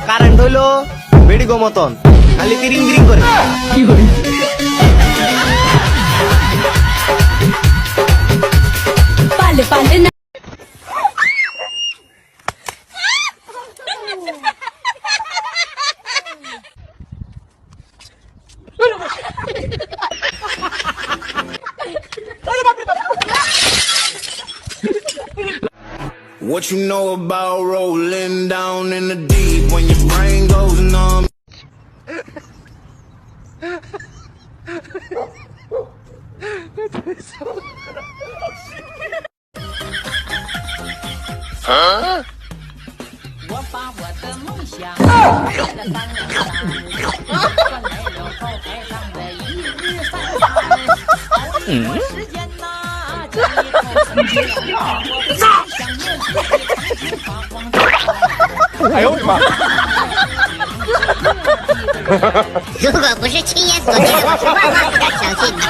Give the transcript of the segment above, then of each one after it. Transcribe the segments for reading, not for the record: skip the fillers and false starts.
Current হইলো বেড়ি মতন খালি তিরিং বিরিং করে। পালে পালে না What you know about rolling down in the deep when your brain goes numb? Huh?我把我的梦想写在了当上，换来了后台上的一日三餐。熬一段时间呐，这以后曾经我不想念你发光的。哎呦我的妈！如果不是亲眼所见，我是万万不敢相信的。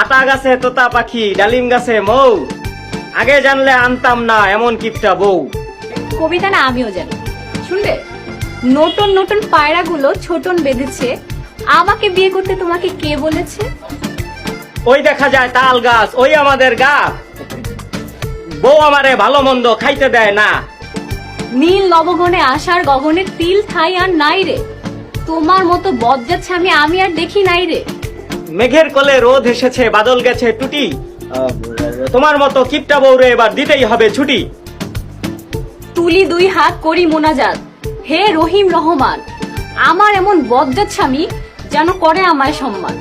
আতা গাছে তোতা পাখি, ডালিম গাছে মৌ, আগে জানলে আনতাম না এমন কিপটা বউ। কবিতা না আমিও জানি, শুনবে? নতুন নতুন পায়রাগুলো ছোটন বেঁধেছে, আমাকে বিয়ে করতে তোমাকে কে বলেছে? ওই দেখা যায় তাল গাছ, ওই আমাদের গা, বউ আমারে ভালো মন্দ খাইতে দেয় না। নীল নবগণে আশার গগনে তিল ঠাই আর নাই রে, তোমার মতো বজ্জাচ্ছে আমি আর দেখি নাই রে। মেঘের কোলে রোদ এসেছে, বাদল গেছে টুটি, তোমার মতো কিপটা বউরে এবার দিতেই হবে ছুটি। তুলি দুই হাত করি মোনাজাত, হে রহিম রহমান, আমার এমন বজ্জাচ্ছামি যেন করে আমায় সম্মান।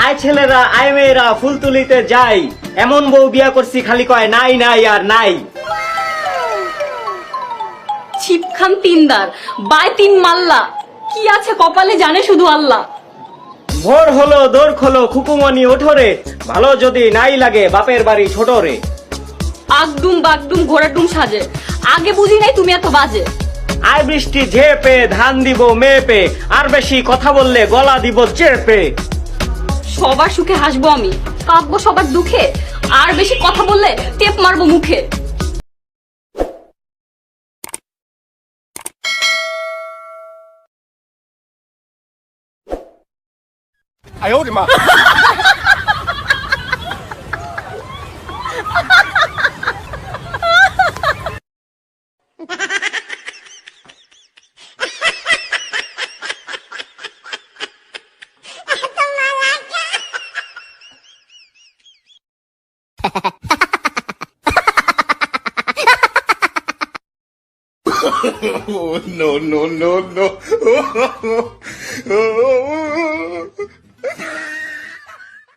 আয় ছেলেরা আয় মেয়েরা ফুল তুলিতে যাই, এমন বউ বিয়া করছি খালি কয় নাই নাই আর নাই। ছিপখান তিনদার বাই তিন মাল্লা, কি আছে কপালে জানে শুধু আল্লাহ। ভোর হলো দোর খোলো খুকুমনি ওঠরে, ভালো যদি নাই লাগে বাপের বাড়ি ছোট রে। আগডুম বাগডুম ঘোড়াডুম সাজে, আগে বুঝি নাই তুমি এত বাজে। আয় বৃষ্টি ঝেপে ধান দিব মেপে, আর বেশি কথা বললে গলা দিব চেপে। সবার সুখে হাসবো আমি, কাঁদবো সবার দুঃখে, আর বেশি কথা বললে টেপ মারবো মুখে।哎呦我的妈！Oh no no no no!